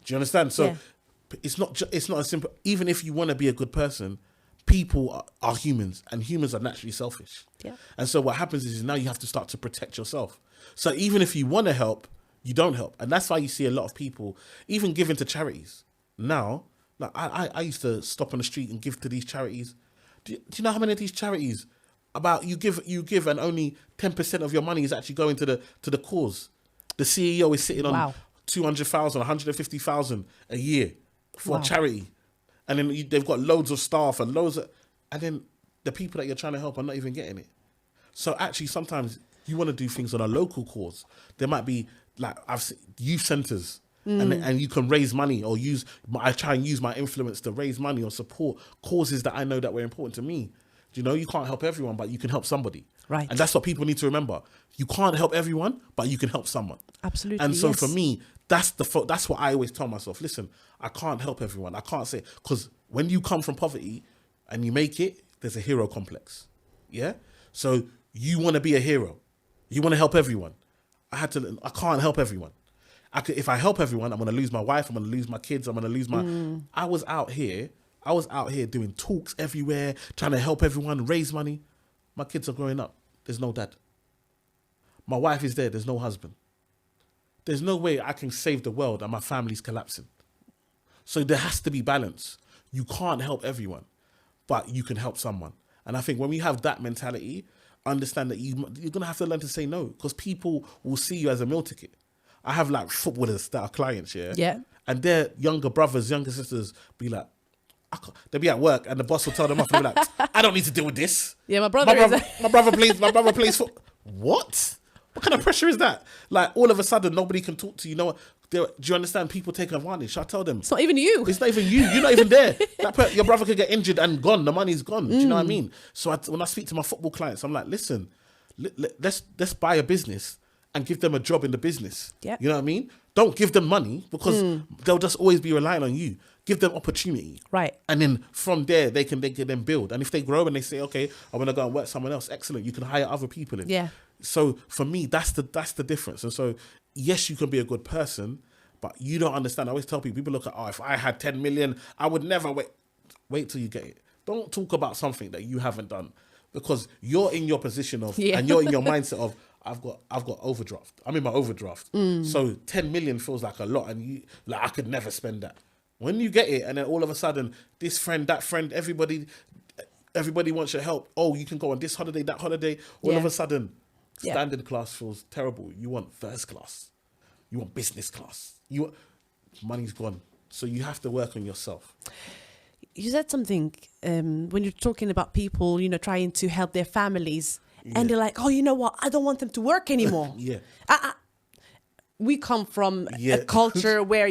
you understand? So it's not as simple. Even if you want to be a good person, people are humans, and humans are naturally selfish. And so what happens is now you have to start to protect yourself. So even if you want to help, you don't help. And that's why you see a lot of people even giving to charities. Now, like I used to stop on the street and give to these charities. Do you know how many of these charities about you give and only 10% of your money is actually going to the cause. The CEO is sitting on 200,000, 150,000 a year for a charity, and then they've got loads of staff and and then the people that you're trying to help are not even getting it. So actually, sometimes you want to do things on a local cause. There might be like I've seen youth centers, and you can raise money or I try and use my influence to raise money or support causes that I know that were important to me. You know, you can't help everyone, but you can help somebody. Right. And that's what people need to remember. You can't help everyone, but you can help someone. Absolutely. And so for me, that's what I always tell myself. Listen, I can't help everyone. I can't say, because when you come from poverty and you make it, there's a hero complex. Yeah. So you want to be a hero. You want to help everyone. I can't help everyone. If I help everyone, I'm going to lose my wife. I'm going to lose my kids. I'm going to lose I was out here doing talks everywhere, trying to help everyone, raise money. My kids are growing up. There's no dad. My wife is there. There's no husband. There's no way I can save the world and my family's collapsing. So there has to be balance. You can't help everyone, but you can help someone. And I think when we have that mentality, understand that you're going to have to learn to say no, because people will see you as a meal ticket. I have like footballers that are clients, yeah? And their younger brothers, younger sisters be like, they'll be at work and the boss will tell them off and they'll be like, I don't need to deal with this. Yeah, my brother plays football. What? What kind of pressure is that? Like all of a sudden nobody can talk to you. You know what? Do you understand? People take advantage. I tell them. It's not even you. It's not even you. You're not even there. Your brother could get injured and gone. The money's gone. Do you know what I mean? So when I speak to my football clients, I'm like, listen, let's buy a business and give them a job in the business. Yep. You know what I mean? Don't give them money because they'll just always be relying on you. Give them opportunity. Right. And then from there, they can then build. And if they grow and they say, okay, I want to go and work somewhere else, excellent. You can hire other people in. Yeah. So for me, that's the difference. And so, yes, you can be a good person, but you don't understand. I always tell people look at, if I had 10 million, I would never wait till you get it. Don't talk about something that you haven't done, because you're in your position of, and you're in your mindset of, I've got overdraft. I'm in my overdraft. So 10 million feels like a lot, and I could never spend that. When you get it, and then all of a sudden, this friend, that friend, everybody wants your help. Oh, you can go on this holiday, that holiday. All of a sudden, standard class feels terrible. You want first class. You want business class. Money's gone. So you have to work on yourself. You said something when you're talking about people, trying to help their families. And they're like, oh, you know what? I don't want them to work anymore. We come from a culture where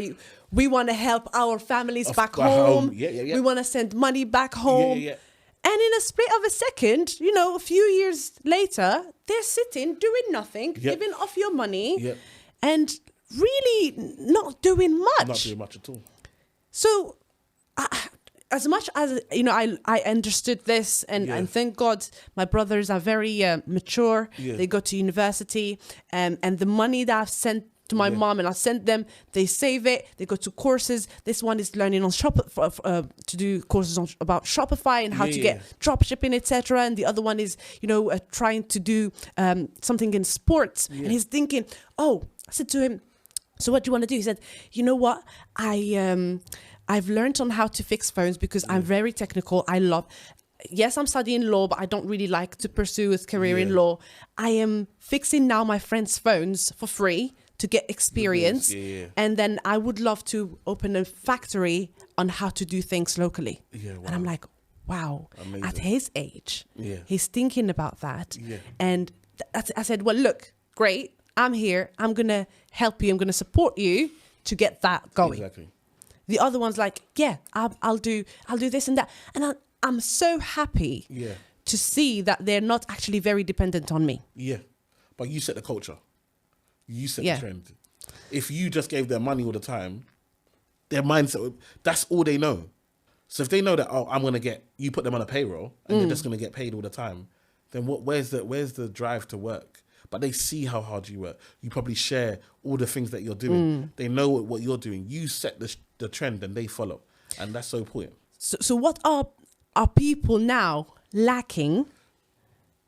we want to help our families back home. We want to send money back home. And in a split of a second, a few years later, they're sitting, doing nothing, giving off your money, and really not doing much. Not doing much at all. So, as much as, I understood this, and thank God my brothers are very mature. They go to university, and the money that I've sent to my mom, and I sent them, they save it, they go to courses. This one is learning on to do courses about Shopify and how to get drop shipping, etc. And the other one is, trying to do something in sports. And he's thinking, I said to him, so what do you want to do? He said, you know what? I've learned on how to fix phones because I'm very technical. Yes, I'm studying law, but I don't really like to pursue a career in law. I am fixing now my friends' phones for free to get experience. And then I would love to open a factory on how to do things locally. And I'm like, wow, amazing. At his age, he's thinking about that. And I said, well, look, great. I'm here. I'm going to help you. I'm going to support you to get that going. Exactly. The other one's like, I'll do this and that. And I'm so happy to see that they're not actually very dependent on me. Yeah. But you set the culture. You set the trend. If you just gave them money all the time, their mindset, that's all they know. So if they know that, I'm going to you put them on a payroll and they're just going to get paid all the time, then where's the drive to work? But they see how hard you work. You probably share all the things that you're doing. They know what you're doing. You set the trend and they follow. And that's so important. So what are people now lacking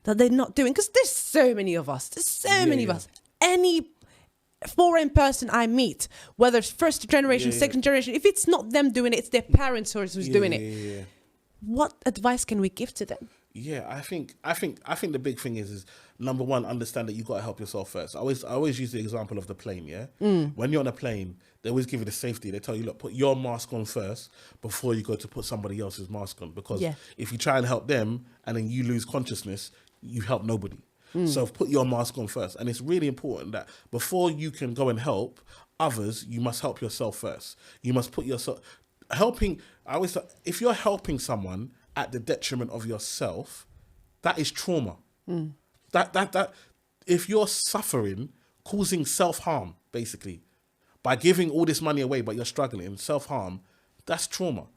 that they're not doing? Because there's so many of us. There's so many of us. Any foreign person I meet, whether it's first generation, second generation, if it's not them doing it, it's their parents who's doing it. What advice can we give to them? Yeah, I think the big thing is number one, understand that you got to help yourself first. I always use the example of the plane. Yeah, when you're on a plane, they always give you the safety. They tell you, look, put your mask on first before you go to put somebody else's mask on, because if you try and help them and then you lose consciousness, you help nobody. So put your mask on first, and it's really important that before you can go and help others, you must help yourself first. You must put yourself helping. If you're helping someone at the detriment of yourself, that is trauma. That if you're suffering, causing self-harm, basically, by giving all this money away, but you're struggling, self-harm, that's trauma.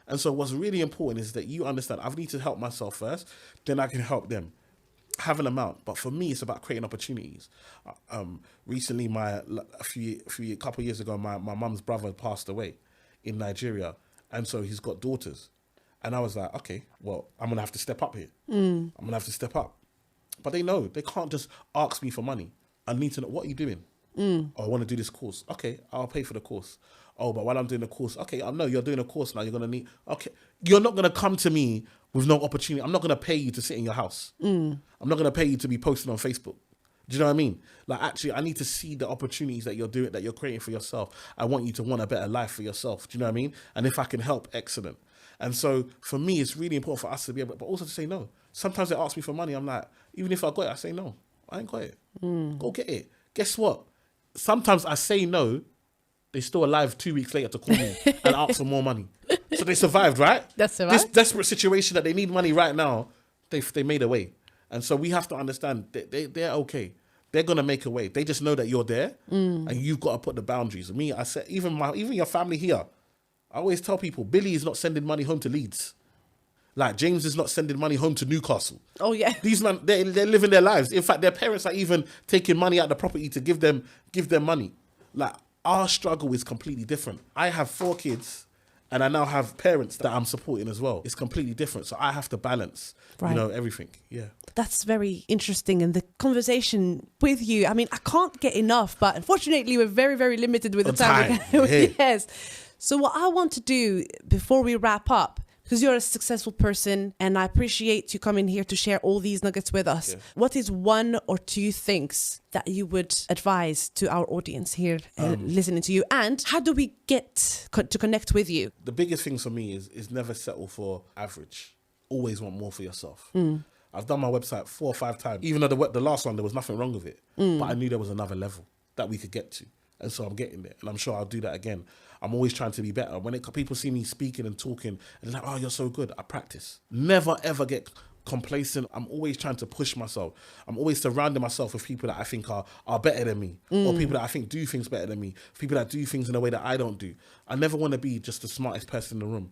And so what's really important is that you understand, I need to help myself first, then I can help them. Have an amount, but for me, it's about creating opportunities. Recently, a couple of years ago, my mum's brother passed away in Nigeria, and so he's got daughters. And I was like, okay, well, I'm gonna have to step up here. I'm gonna have to step up. But they know they can't just ask me for money. I need to know, what are you doing? Oh, I want to do this course. Okay, I'll pay for the course. Oh, but while I'm doing the course, okay, I know you're doing a course now. You're gonna need. Okay, you're not gonna come to me with no opportunity. I'm not gonna pay you to sit in your house. I'm not gonna pay you to be posted on Facebook. Do you know what I mean? Like, actually, I need to see the opportunities that you're doing, that you're creating for yourself. I want you to want a better life for yourself. Do you know what I mean? And if I can help, excellent. And so for me, it's really important for us to be able, but also to say no. Sometimes they ask me for money. I'm like, even if I got it, I say no. I ain't got it. Go get it. Guess what? Sometimes I say no. They're still alive 2 weeks later to call me and ask for more money. So they survived, right? That's survived. This desperate situation that they need money right now, they made a way. And so we have to understand that they're okay. They're going to make a way. They just know that you're there and you've got to put the boundaries. Me, I said, even your family here, I always tell people, Billy is not sending money home to Leeds. Like, James is not sending money home to Newcastle. Oh, yeah. These men, they're living their lives. In fact, their parents are even taking money out of the property to give them money. Like, our struggle is completely different. I have 4 kids and I now have parents that I'm supporting as well. It's completely different. So I have to balance, everything. Yeah. That's very interesting. And the conversation with you, I mean, I can't get enough, but unfortunately we're very, very limited with the time. Yes. So what I want to do before we wrap up, because you're a successful person and I appreciate you coming here to share all these nuggets with us. Yeah. What is 1 or 2 things that you would advise to our audience here listening to you? And how do we get to connect with you? The biggest thing for me is never settle for average. Always want more for yourself. I've done my website 4 or 5 times. Even though the last one, there was nothing wrong with it. But I knew there was another level that we could get to. And so I'm getting there. And I'm sure I'll do that again. I'm always trying to be better. When people see me speaking and talking, and they're like, oh, you're so good. I practice. Never, ever get complacent. I'm always trying to push myself. I'm always surrounding myself with people that I think are better than me, or people that I think do things better than me, people that do things in a way that I don't do. I never want to be just the smartest person in the room.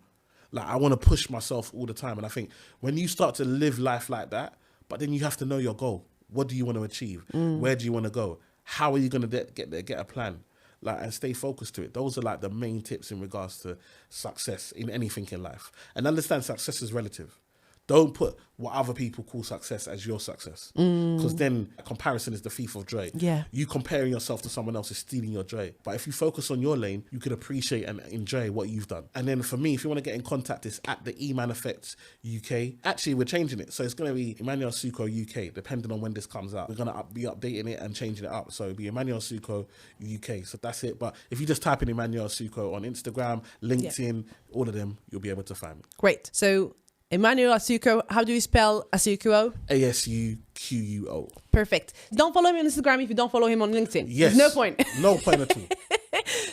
Like, I want to push myself all the time. And I think when you start to live life like that, but then you have to know your goal. What do you want to achieve? Where do you want to go? How are you going to get there? Get a plan. And stay focused to it. Those are like the main tips in regards to success in anything in life. And understand success is relative. Don't put what other people call success as your success. Because then comparison is the thief of joy. Yeah. You comparing yourself to someone else is stealing your joy. But if you focus on your lane, you could appreciate and enjoy what you've done. And then for me, if you want to get in contact, it's at the Eman Effect UK. Actually, we're changing it. So it's going to be Emmanuel Asuquo UK, depending on when this comes out. We're going to be updating it and changing it up. So it'll be Emmanuel Asuquo UK. So that's it. But if you just type in Emmanuel Asuquo on Instagram, LinkedIn, all of them, you'll be able to find me. Great. So Emmanuel Asuquo, how do you spell Asuquo? Asuquo. Perfect. Don't follow him on Instagram if you don't follow him on LinkedIn. Yes. There's no point. No point at all.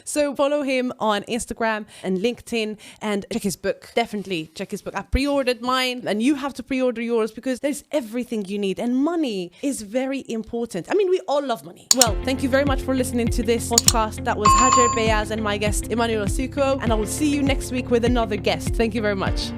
So follow him on Instagram and LinkedIn and check his book. Definitely check his book. I pre-ordered mine and you have to pre-order yours because there's everything you need. And money is very important. I mean, we all love money. Well, thank you very much for listening to this podcast. That was Hajar Beyaz and my guest, Emmanuel Asuquo. And I will see you next week with another guest. Thank you very much.